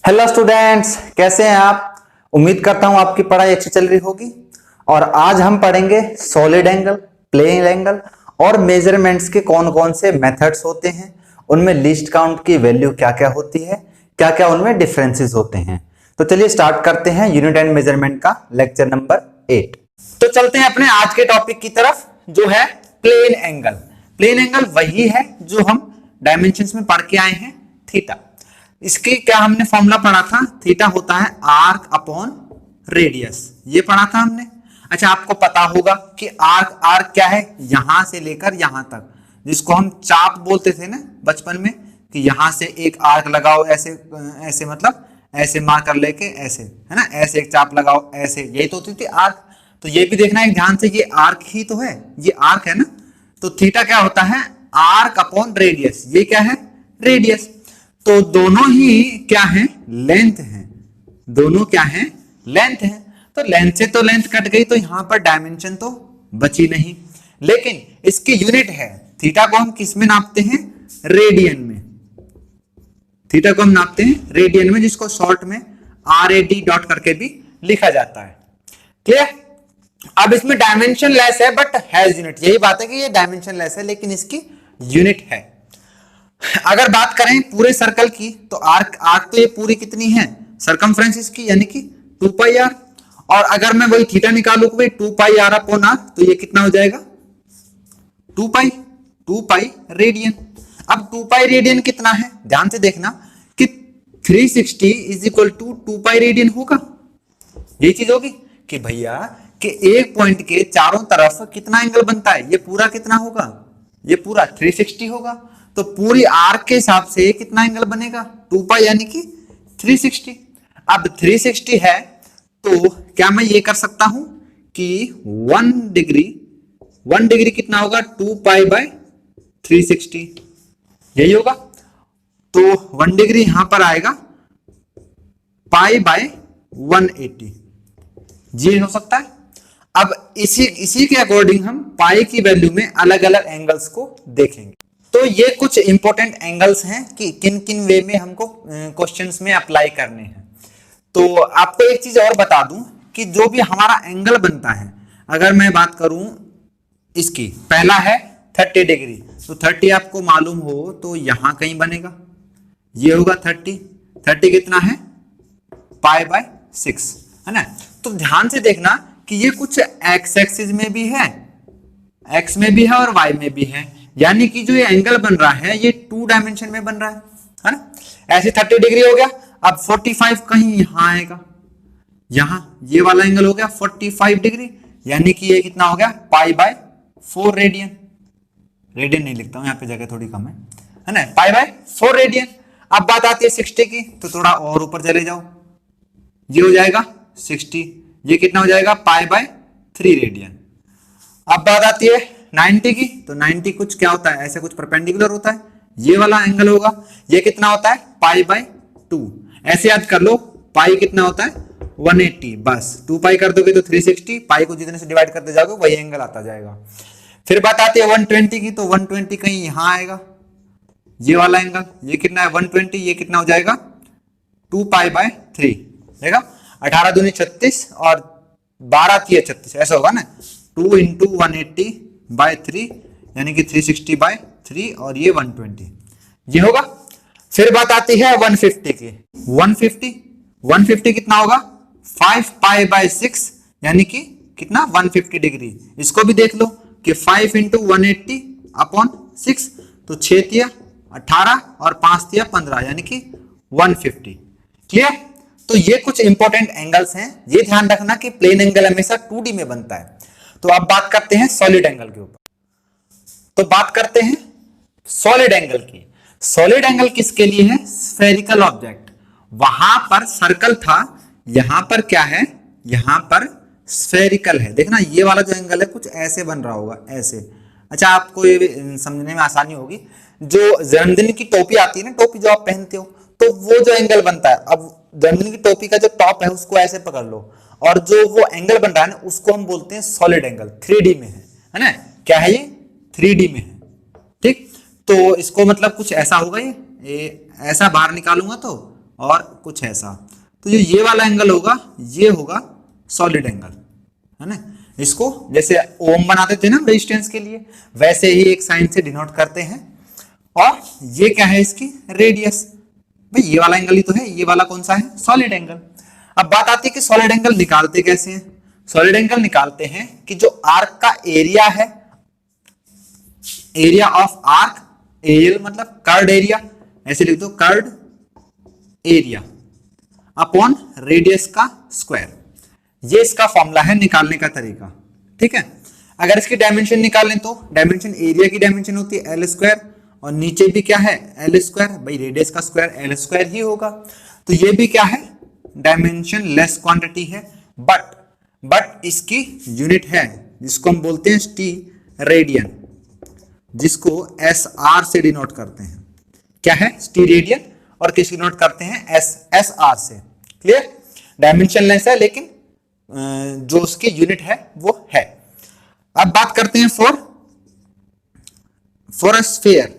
Hello students, कैसे हैं आप। उम्मीद करता हूं आपकी पढ़ाई अच्छी चल रही होगी। और आज हम पढ़ेंगे सॉलिड एंगल, प्लेन एंगल और मेजरमेंट्स के कौन कौन से मेथड्स होते हैं, उनमें लीस्ट काउंट की वैल्यू क्या क्या होती है, क्या क्या उनमें डिफरेंसेस होते हैं। तो चलिए स्टार्ट करते हैं यूनिट एंड मेजरमेंट का लेक्चर नंबर 8। तो चलते हैं अपने आज के टॉपिक की तरफ, जो है प्लेन एंगल। प्लेन एंगल वही है जो हम डायमेंशंस में पढ़ के आए हैं, थीटा। इसके क्या हमने फॉर्मूला पढ़ा था, थीटा होता है आर्क अपॉन रेडियस, ये पढ़ा था हमने। अच्छा, आपको पता होगा कि आर्क आर्क क्या है, यहां से लेकर यहां तक, जिसको हम चाप बोलते थे ना बचपन में, कि यहां से एक आर्क लगाओ ऐसे ऐसे, मतलब ऐसे मार्कर लेके ऐसे, है ना, ऐसे एक चाप लगाओ ऐसे, यही तो होती थी आर्क। तो ये भी देखना है ध्यान से, ये आर्क ही तो है, ये आर्क है ना। तो थीटा क्या होता है, आर्क अपॉन रेडियस, ये क्या है, रेडियस। तो दोनों ही क्या है, लेंथ है, दोनों क्या है, लेंथ है। तो लेंथ से तो लेंथ कट गई, तो यहां पर डायमेंशन तो बची नहीं, लेकिन इसकी यूनिट है। थीटा को हम किस में नापते हैं, रेडियन में। थीटा को हम नापते हैं रेडियन में, जिसको शॉर्ट में RAD डॉट करके भी लिखा जाता है। क्लियर। अब इसमें डायमेंशन लेस है बट हैज यूनिट, यही बात है कि ये डायमेंशन लेस है लेकिन इसकी यूनिट है। अगर बात करें पूरे सर्कल की, तो आर्क आर्क तो ये पूरी कितनी है, सरकमफ्रेंस इसकी, यानी कि 2 पाई आर। और अगर मैं वही थीटा निकालू भाई 2 पाई आर अपॉन आर, तो ये कितना हो जाएगा, 2 पाई रेडियन। अब 2 पाई रेडियन कितना है, ध्यान से देखना कि 360 is equal to 2 pi radian होगा। ये चीज होगी कि भैया कि एक पॉइंट के चारों तरफ कितना एंगल बनता है, ये पूरा कितना होगा, ये पूरा 360 होगा। तो पूरी आर्क के हिसाब से कितना एंगल बनेगा, 2 पाई यानी कि 360। अब 360 है तो क्या मैं ये कर सकता हूं कि 1 डिग्री कितना होगा, 2 पाई बाय 360, यही होगा। तो 1 डिग्री यहां पर आएगा पाई बाय 180, ये हो सकता है। अब इसी के अकॉर्डिंग हम पाई की वैल्यू में अलग अलग एंगल्स को देखेंगे। तो ये कुछ इंपॉर्टेंट एंगल्स हैं कि किन किन वे में हमको क्वेश्चंस में अप्लाई करने हैं। तो आपको एक चीज और बता दूं कि जो भी हमारा एंगल बनता है, अगर मैं बात करूं इसकी, पहला है 30 डिग्री, तो 30 आपको मालूम हो तो यहां कहीं बनेगा, ये होगा 30 कितना है, पाई बाय 6, है ना। तो ध्यान से देखना कि ये कुछ एक्स एक्सिस में भी है, एक्स में भी है और वाई में भी है, यानी कि जो ये एंगल बन रहा है ये 2 डायमेंशन में बन रहा है ना। ऐसे 30 डिग्री हो गया। अब 45 कहीं यहां आएगा, यहां ये वाला एंगल हो गया 45 डिग्री, यानी कि ये कितना हो गया, पाई बाय 4 रेडियन। रेडियन नहीं लिखता हूं, यहाँ पे जगह थोड़ी कम है ना, पाई बाय 4 रेडियन। अब बात आती है 60 की, तो थोड़ा और ऊपर चले जाओ, ये हो जाएगा 60, ये कितना हो जाएगा, पाई बाय 3 रेडियन। अब बात आती है 90 की, तो 90 कुछ क्या होता है, ऐसे कुछ परपेंडिकुलर होता है, ये वाला एंगल होगा, ये कितना होता है, पाई बाय 2। ऐसे याद कर लो, पाई कितना होता है 180, बस 2 पाई कर दोगे तो 360, पाई को जितने से डिवाइड करते जाओगे वही एंगल आता जाएगा। फिर बात आती है 120 की, तो 120 कहीं यहां आएगा, ये वाला एंगल, ये कितना है 120, ये कितना हो जाएगा 2 पाई बाय 3, देखा 18 दूनी 36 और 12 3 36, ऐसा होगा ना, 2 इंटू 180 बाय 3 यानी कि 360 बाय 3, और ये 120, ये होगा। फिर बात आती है 150 की, 150 कितना होगा, 5 पाई बाय 6 यानी कि कितना 150 डिग्री। इसको भी देख लो कि 5 इंटू 180 अपॉन 6, तो 6 तिया 18 और 5 तिया 15 यानी कि 150। क्लियर। तो ये कुछ इंपॉर्टेंट एंगल्स हैं, ये ध्यान रखना कि प्लेन एंगल हमेशा 2D में बनता है। तो अब बात करते हैं सॉलिड एंगल के ऊपर। तो बात करते हैं सॉलिड एंगल की। सॉलिड एंगल किसके लिए है, स्फेरिकल ऑब्जेक्ट। वहां पर सर्कल था, यहां पर क्या है, यहां पर स्फेरिकल है। देखना ये वाला जो एंगल है कुछ ऐसे बन रहा होगा, ऐसे। अच्छा, आपको ये समझने में आसानी होगी, जो जन्मदिन की टोपी आती है ना, टोपी जो आप पहनते हो, तो वो जो एंगल बनता है, अब जन्मदिन की टोपी का जो टॉप है उसको ऐसे पकड़ लो, और जो वो एंगल बन रहा है ना उसको हम बोलते हैं सॉलिड एंगल, 3D में है ना। क्या है ये, 3D में है, ठीक। तो इसको मतलब कुछ ऐसा होगा, ये ऐसा बाहर निकालूंगा तो और कुछ ऐसा। तो जो ये वाला एंगल होगा ये होगा सॉलिड एंगल, है ना। इसको जैसे ओम बनाते थे ना रेजिस्टेंस के लिए, वैसे ही एक साइन से डिनोट करते हैं। और ये क्या है इसकी रेडियस, भाई ये वाला एंगल ही तो है, ये वाला कौन सा है सॉलिड एंगल। अब बात आती है कि सॉलिड एंगल निकालते कैसे हैं। सॉलिड एंगल निकालते हैं कि जो आर्क का एरिया है, एरिया ऑफ आर्क, एरियल मतलब कर्ड एरिया, ऐसे लिख दो कर्ड एरिया अपॉन रेडियस का स्क्वायर, ये इसका फॉर्मूला है निकालने का तरीका, ठीक है। अगर इसकी डायमेंशन निकालें तो डायमेंशन एरिया की डायमेंशन होती है एल स्क्वायर, और नीचे भी क्या है एल स्क्वायर, भाई रेडियस का स्क्वायर एल स्क्वायर ही होगा। तो ये भी क्या है डायमेंशन लेस क्वांटिटी है, बट इसकी यूनिट है जिसको हम बोलते हैं टी रेडियन, जिसको एस आर से डिनोट करते हैं। क्या है टी रेडियन, और किसकी नोट करते हैं एस आर से। क्लियर, डायमेंशन लेस है लेकिन जो उसकी यूनिट है वो है। अब बात करते हैं फॉर अ स्फीयर।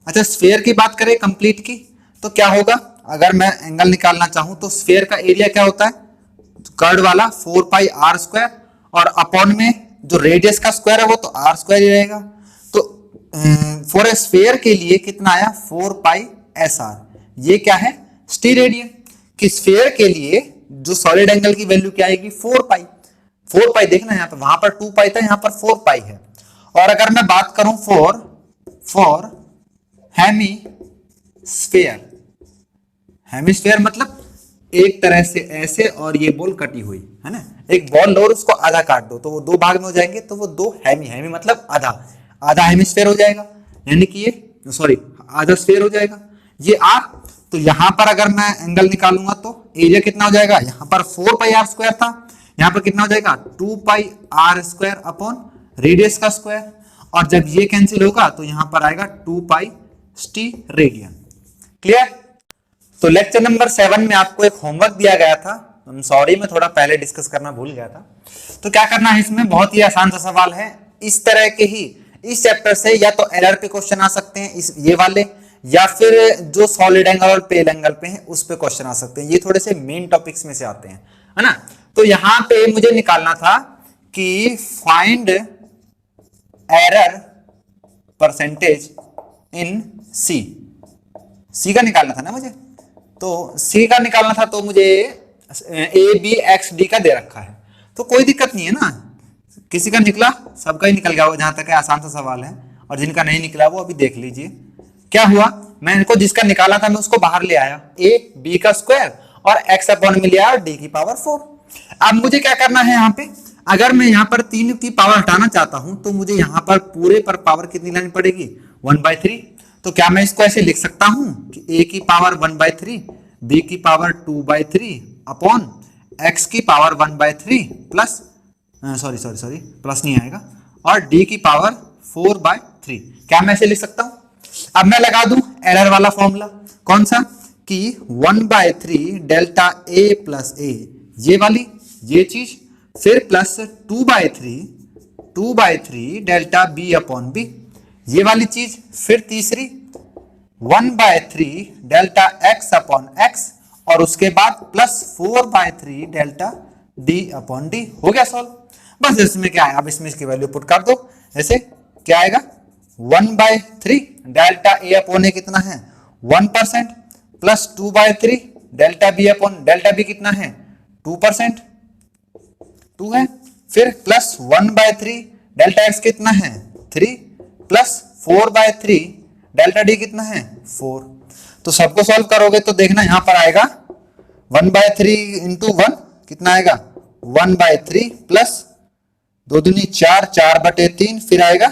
अच्छा, स्फीयर की बात करें कंप्लीट की तो क्या होगा, अगर मैं एंगल निकालना चाहूं तो स्फीयर का एरिया क्या होता है कर्ड वाला 4 पाई आर स्क्वायर, और अपॉन में जो रेडियस का स्क्वायर है वो तो आर स्क्वायर ही रहेगा। तो फॉर ए स्फीयर के लिए कितना आया 4 पाई एस आर, ये क्या है टी रेडियन। कि स्फीयर के लिए जो सॉलिड एंगल की वैल्यू क्या आएगी 4 पाई। 4 पाई देखना यहाँ पे, वहां पर 2 पाई था, यहाँ पर 4 पाई है। और अगर मैं बात करूं फॉर हेमीस्फीयर, हेमीस्फीयर मतलब एक तरह से ऐसे और ये बॉल कटी हुई है ना, एक बॉल लो और उसको आधा काट दो तो वो दो भाग में हो जाएंगे, तो वो दो हेमी मतलब आधा हेमीस्फीयर हो जाएगा, यानी कि ये सॉरी आधा स्फीयर हो जाएगा ये आर। तो यहां पर अगर मैं एंगल निकालूंगा तो एरिया कितना हो जाएगा, यहां पर 4 पाई आर स्क्वायर था, यहां पर कितना हो जाएगा 2 पाई आर स्क्वायर अपॉन रेडियस का स्क्वायर, और जब ये कैंसिल होगा तो यहां पर आएगा 2 पाई टी रेडियन। क्लियर। तो लेक्चर नंबर 7 में आपको एक होमवर्क दिया गया था, सॉरी मैं थोड़ा पहले डिस्कस करना भूल गया था। तो क्या करना है इसमें, बहुत ही आसान सा सवाल है, इस तरह के ही इस चैप्टर से या तो एरर पे क्वेश्चन आ सकते हैं इस ये वाले, या फिर जो सॉलिड एंगल और पेल एंगल पे हैं उस पे क्वेश्चन आ सकते हैं। ये थोड़े से मेन टॉपिक्स में से आते हैं, है ना। तो यहां पे मुझे निकालना था कि फाइंड एरर परसेंटेज इन सी का निकालना था ना मुझे, तो सी का निकालना था, तो मुझे ए बी एक्स डी का दे रखा है, तो कोई दिक्कत नहीं है ना, किसी का निकला सबका ही निकल गया वो, जहां तक है आसान सा सवाल है, और जिनका नहीं निकला वो अभी देख लीजिए। क्या हुआ, मैं इनको जिसका निकाला था मैं उसको बाहर ले आया, ए बी का स्क्वायर और एक्स अपॉन में ले आया डी की पावर 4। अब मुझे क्या करना है यहाँ पे, अगर मैं यहाँ पर 3 की पावर हटाना चाहता हूं तो मुझे यहाँ पर पूरे पर पावर कितनी लानी पड़ेगी 1/3। तो क्या मैं इसको ऐसे लिख सकता हूं कि a की पावर 1/3, b की पावर 2/3 अपॉन x की पावर 1/3 प्लस सॉरी प्लस नहीं आएगा, और d की पावर 4/3। क्या मैं ऐसे लिख सकता हूं। अब मैं लगा दूं एरर वाला फॉर्मूला, कौन सा कि 1/3 डेल्टा a प्लस a, ये वाली ये चीज, फिर plus 2/3 delta b upon b, ये वाली चीज, फिर तीसरी 1/3 डेल्टा x अपॉन x, और उसके बाद plus 4/3 delta d upon d। हो गया सॉल्व। बस इसमें क्या है, अब इसमें इसकी वैल्यू पुट कर दो, जैसे क्या आएगा 1/3 डेल्टा a अपॉन a कितना है 1%, plus 2/3 delta b upon delta b कितना है 2%, 2 है, फिर प्लस 1/3 डेल्टा x कितना है 3, प्लस 4/3 डेल्टा डी कितना है 4। तो सबको सॉल्व करोगे तो देखना यहां पर आएगा 1/3 इंटू 1 कितना आएगा 1/3 प्लस 2 दूनी 4, 4/3, फिर आएगा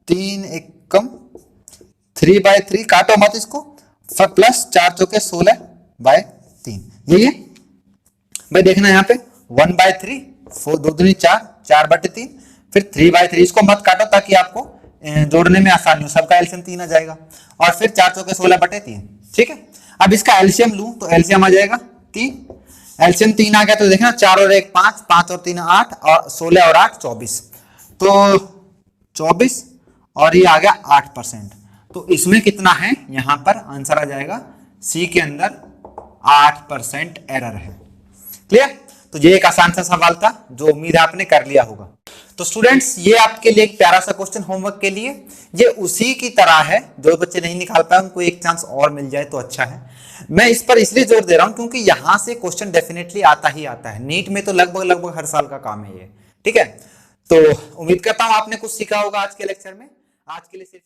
3 एकम 3/3, काटो मत इसको, प्लस 4 चौके 16/3। यही है भाई, देखना यहाँ पे 1/3, 2 दूनी 4, 4/3, फिर 3/3, इसको मत काटो ताकि आपको जोड़ने में आसानी हो, सबका एलसीएम 3 आ जाएगा, और फिर 4 चौके 16/3। ठीक है, अब इसका एलसीएम लूं तो एलसीएम आ जाएगा 3, एलसीएम 3 आ गया तो देखना 4 और 1 5, 5 और 3 8, और 16 और 8 24, तो 24, और ये आ गया 8%। तो इसमें कितना है, यहां पर आंसर आ जाएगा सी के अंदर 8% एरर है। क्लियर? तो ये एक आसान सा सवाल था जो उम्मीद है आपने कर लिया होगा। तो स्टूडेंट्स ये आपके लिए एक प्यारा सा क्वेश्चन होमवर्क के लिए, ये उसी की तरह है। जो बच्चे नहीं निकाल पाए उनको एक चांस और मिल जाए तो अच्छा है। मैं इस पर इसलिए जोर दे रहा हूं क्योंकि यहां से क्वेश्चन डेफिनेटली आता ही आता है। नीट में तो लगभग लगभग हर साल का काम है ये। ठीक है, तो उम्मीद करता हूं आपने कुछ सीखा होगा आज के लेक्चर में। आज के लिए सिर्फ